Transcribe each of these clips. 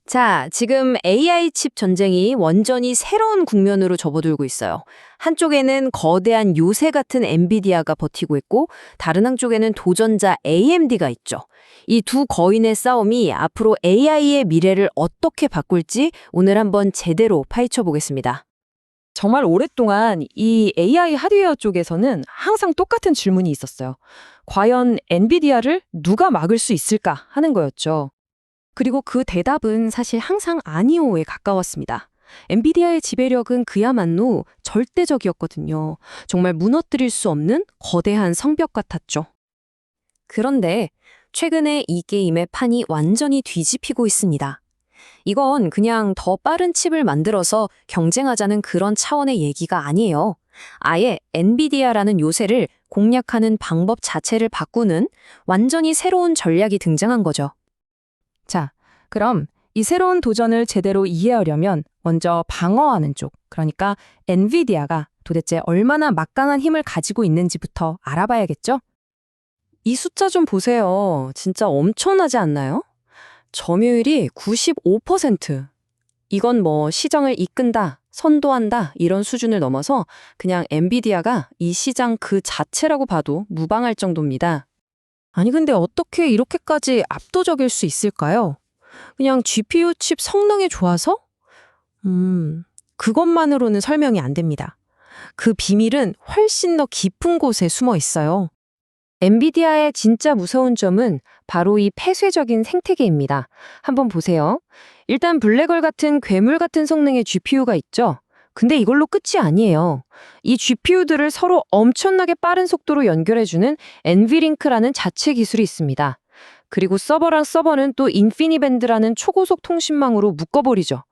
자, 지금 AI 칩 전쟁이 완전히 새로운 국면으로 접어들고 있어요. 한쪽에는 거대한 요새 같은 엔비디아가 버티고 있고, 다른 한쪽에는 도전자 AMD가 있죠. 이 두 거인의 싸움이 앞으로 AI의 미래를 어떻게 바꿀지 오늘 한번 제대로 파헤쳐 보겠습니다. 정말 오랫동안 이 AI 하드웨어 쪽에서는 항상 똑같은 질문이 있었어요. 과연 엔비디아를 누가 막을 수 있을까 하는 거였죠. 그리고 그 대답은 사실 항상 아니오에 가까웠습니다. 엔비디아의 지배력은 그야말로 절대적이었거든요. 정말 무너뜨릴 수 없는 거대한 성벽 같았죠. 그런데 최근에 이 게임의 판이 완전히 뒤집히고 있습니다. 이건 그냥 더 빠른 칩을 만들어서 경쟁하자는 그런 차원의 얘기가 아니에요. 아예 엔비디아라는 요새를 공략하는 방법 자체를 바꾸는 완전히 새로운 전략이 등장한 거죠. 자, 그럼 이 새로운 도전을 제대로 이해하려면 먼저 방어하는 쪽, 그러니까 엔비디아가 도대체 얼마나 막강한 힘을 가지고 있는지부터 알아봐야겠죠? 이 숫자 좀 보세요. 진짜 엄청나지 않나요? 점유율이 95%. 이건 뭐 시장을 이끈다, 선도한다 이런 수준을 넘어서 그냥 엔비디아가 이 시장 그 자체라고 봐도 무방할 정도입니다. 아니 근데 어떻게 이렇게까지 압도적일 수 있을까요? 그냥 GPU 칩 성능이 좋아서? 그것만으로는 설명이 안 됩니다. 그 비밀은 훨씬 더 깊은 곳에 숨어 있어요. 엔비디아의 진짜 무서운 점은 바로 이 폐쇄적인 생태계입니다. 한번 보세요. 일단 블랙홀 같은 괴물 같은 성능의 GPU가 있죠. 근데 이걸로 끝이 아니에요. 이 GPU들을 서로 엄청나게 빠른 속도로 연결해주는 엔비링크라는 자체 기술이 있습니다. 그리고 서버랑 서버는 또 인피니밴드라는 초고속 통신망으로 묶어버리죠.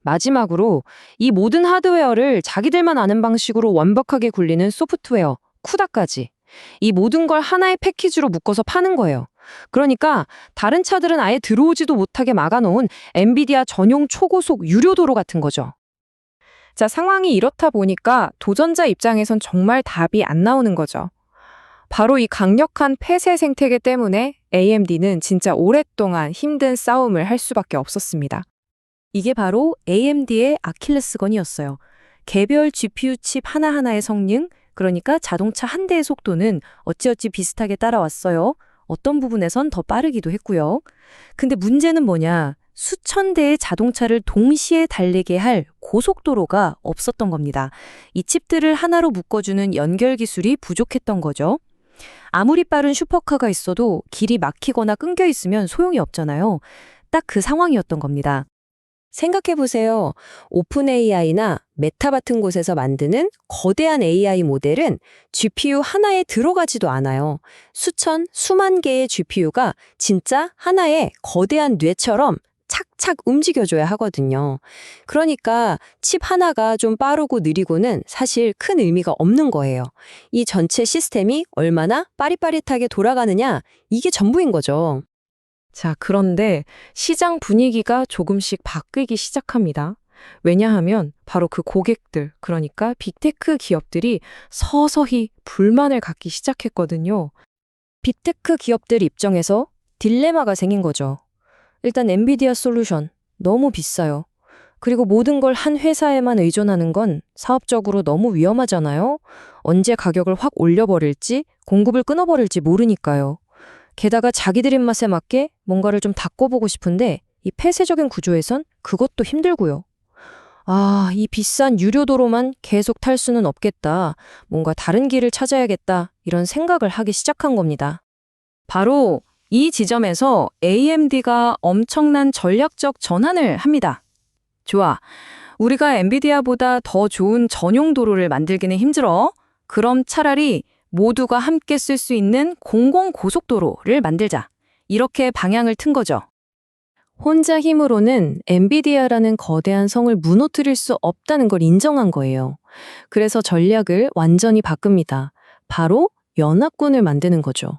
마지막으로 이 모든 하드웨어를 자기들만 아는 방식으로 완벽하게 굴리는 소프트웨어, 쿠다까지. 이 모든 걸 하나의 패키지로 묶어서 파는 거예요. 그러니까 다른 차들은 아예 들어오지도 못하게 막아놓은 엔비디아 전용 초고속 유료 도로 같은 거죠. 자, 상황이 이렇다 보니까 도전자 입장에선 정말 답이 안 나오는 거죠. 바로 이 강력한 폐쇄 생태계 때문에 AMD는 진짜 오랫동안 힘든 싸움을 할 수밖에 없었습니다. 이게 바로 AMD의 아킬레스건이었어요. 개별 GPU 칩 하나하나의 성능, 그러니까 자동차 한 대의 속도는 어찌어찌 비슷하게 따라왔어요. 어떤 부분에선 더 빠르기도 했고요. 근데 문제는 뭐냐? 수천 대의 자동차를 동시에 달리게 할 고속도로가 없었던 겁니다. 이 칩들을 하나로 묶어주는 연결 기술이 부족했던 거죠. 아무리 빠른 슈퍼카가 있어도 길이 막히거나 끊겨 있으면 소용이 없잖아요. 딱 그 상황이었던 겁니다. 생각해보세요. 오픈 AI나 메타 같은 곳에서 만드는 거대한 AI 모델은 GPU 하나에 들어가지도 않아요. 수천, 수만 개의 GPU가 진짜 하나의 거대한 뇌처럼 착착 움직여줘야 하거든요. 그러니까 칩 하나가 좀 빠르고 느리고는 사실 큰 의미가 없는 거예요. 이 전체 시스템이 얼마나 빠릿빠릿하게 돌아가느냐, 이게 전부인 거죠. 자, 그런데 시장 분위기가 조금씩 바뀌기 시작합니다. 왜냐하면 바로 그 고객들, 그러니까 빅테크 기업들이 서서히 불만을 갖기 시작했거든요. 빅테크 기업들 입장에서 딜레마가 생긴 거죠. 일단 엔비디아 솔루션 너무 비싸요. 그리고 모든 걸 한 회사에만 의존하는 건 사업적으로 너무 위험하잖아요. 언제 가격을 확 올려버릴지, 공급을 끊어버릴지 모르니까요. 게다가 자기들 입맛에 맞게 뭔가를 좀 바꿔보고 싶은데 이 폐쇄적인 구조에선 그것도 힘들고요. 아, 이 비싼 유료도로만 계속 탈 수는 없겠다. 뭔가 다른 길을 찾아야겠다. 이런 생각을 하기 시작한 겁니다. 바로 이 지점에서 AMD가 엄청난 전략적 전환을 합니다. 좋아. 우리가 엔비디아보다 더 좋은 전용 도로를 만들기는 힘들어. 그럼 차라리 모두가 함께 쓸 수 있는 공공고속도로를 만들자. 이렇게 방향을 튼 거죠. 혼자 힘으로는 엔비디아라는 거대한 성을 무너뜨릴 수 없다는 걸 인정한 거예요. 그래서 전략을 완전히 바꿉니다. 바로 연합군을 만드는 거죠.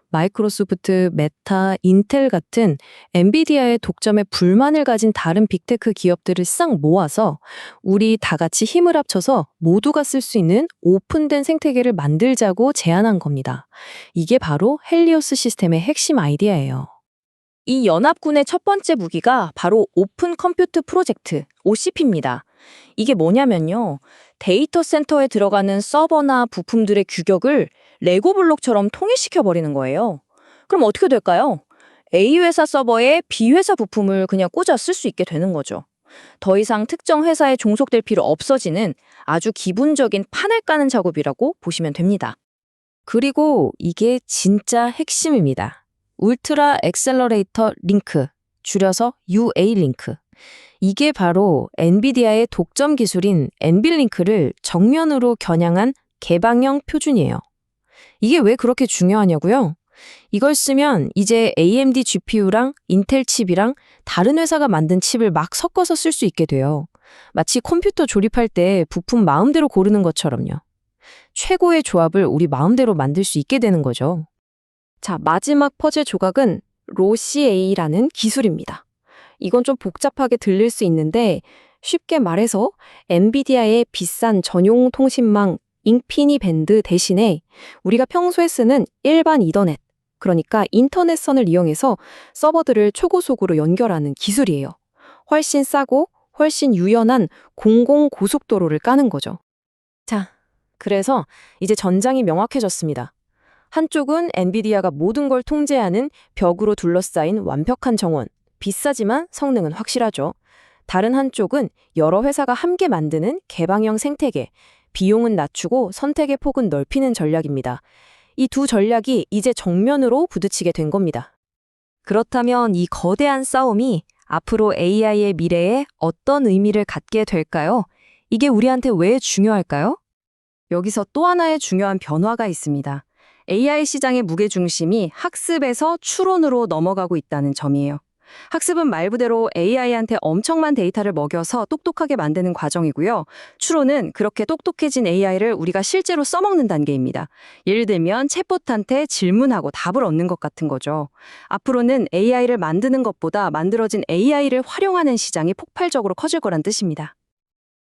마이크로소프트, 메타, 인텔 같은 엔비디아의 독점에 불만을 가진 다른 빅테크 기업들을 싹 모아서 우리 다 같이 힘을 합쳐서 모두가 쓸 수 있는 오픈된 생태계를 만들자고 제안한 겁니다. 이게 바로 헬리오스 시스템의 핵심 아이디어예요. 이 연합군의 첫 번째 무기가 바로 오픈 컴퓨트 프로젝트, OCP입니다. 이게 뭐냐면요. 데이터 센터에 들어가는 서버나 부품들의 규격을 레고 블록처럼 통일시켜 버리는 거예요. 그럼 어떻게 될까요? A 회사 서버에 B 회사 부품을 그냥 꽂아 쓸 수 있게 되는 거죠. 더 이상 특정 회사에 종속될 필요 없어지는 아주 기본적인 판을 까는 작업이라고 보시면 됩니다. 그리고 이게 진짜 핵심입니다. 울트라 엑셀러레이터 링크, 줄여서 UA 링크. 이게 바로 엔비디아의 독점 기술인 엔빌링크를 정면으로 겨냥한 개방형 표준이에요. 이게 왜 그렇게 중요하냐고요? 이걸 쓰면 이제 AMD GPU랑 인텔 칩이랑 다른 회사가 만든 칩을 막 섞어서 쓸 수 있게 돼요. 마치 컴퓨터 조립할 때 부품 마음대로 고르는 것처럼요. 최고의 조합을 우리 마음대로 만들 수 있게 되는 거죠. 자, 마지막 퍼즐 조각은 로시A라는 기술입니다. 이건 좀 복잡하게 들릴 수 있는데 쉽게 말해서 엔비디아의 비싼 전용 통신망 잉피니밴드 대신에 우리가 평소에 쓰는 일반 이더넷, 그러니까 인터넷선을 이용해서 서버들을 초고속으로 연결하는 기술이에요. 훨씬 싸고 훨씬 유연한 공공 고속도로를 까는 거죠. 자, 그래서 이제 전장이 명확해졌습니다. 한쪽은 엔비디아가 모든 걸 통제하는 벽으로 둘러싸인 완벽한 정원, 비싸지만 성능은 확실하죠. 다른 한쪽은 여러 회사가 함께 만드는 개방형 생태계, 비용은 낮추고 선택의 폭은 넓히는 전략입니다. 이 두 전략이 이제 정면으로 부딪히게 된 겁니다. 그렇다면 이 거대한 싸움이 앞으로 AI의 미래에 어떤 의미를 갖게 될까요? 이게 우리한테 왜 중요할까요? 여기서 또 하나의 중요한 변화가 있습니다. AI 시장의 무게중심이 학습에서 추론으로 넘어가고 있다는 점이에요. 학습은 말 그대로 AI한테 엄청난 데이터를 먹여서 똑똑하게 만드는 과정이고요. 추론은 그렇게 똑똑해진 AI를 우리가 실제로 써먹는 단계입니다. 예를 들면 챗봇한테 질문하고 답을 얻는 것 같은 거죠. 앞으로는 AI를 만드는 것보다 만들어진 AI를 활용하는 시장이 폭발적으로 커질 거란 뜻입니다.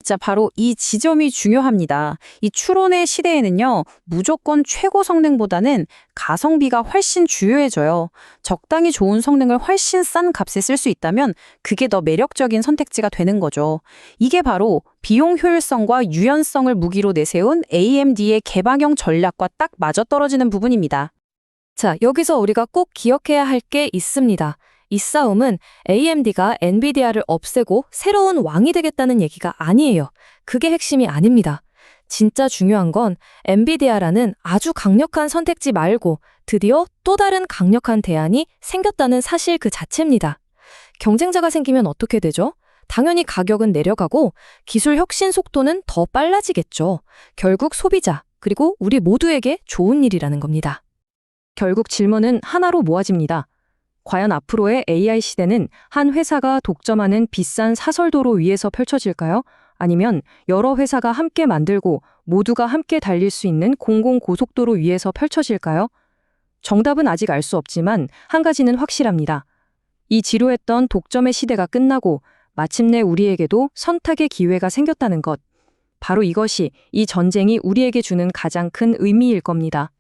자, 바로 이 지점이 중요합니다. 이 추론의 시대에는요, 무조건 최고 성능보다는 가성비가 훨씬 중요해져요. 적당히 좋은 성능을 훨씬 싼 값에 쓸 수 있다면 그게 더 매력적인 선택지가 되는 거죠. 이게 바로 비용 효율성과 유연성을 무기로 내세운 AMD의 개방형 전략과 딱 맞아떨어지는 부분입니다. 자, 여기서 우리가 꼭 기억해야 할 게 있습니다. 이 싸움은 AMD가 엔비디아를 없애고 새로운 왕이 되겠다는 얘기가 아니에요. 그게 핵심이 아닙니다. 진짜 중요한 건 엔비디아라는 아주 강력한 선택지 말고 드디어 또 다른 강력한 대안이 생겼다는 사실 그 자체입니다. 경쟁자가 생기면 어떻게 되죠? 당연히 가격은 내려가고 기술 혁신 속도는 더 빨라지겠죠. 결국 소비자, 그리고 우리 모두에게 좋은 일이라는 겁니다. 결국 질문은 하나로 모아집니다. 과연 앞으로의 AI 시대는 한 회사가 독점하는 비싼 사설도로 위에서 펼쳐질까요? 아니면 여러 회사가 함께 만들고 모두가 함께 달릴 수 있는 공공고속도로 위에서 펼쳐질까요? 정답은 아직 알 수 없지만 한 가지는 확실합니다. 이 지루했던 독점의 시대가 끝나고 마침내 우리에게도 선택의 기회가 생겼다는 것. 바로 이것이 이 전쟁이 우리에게 주는 가장 큰 의미일 겁니다.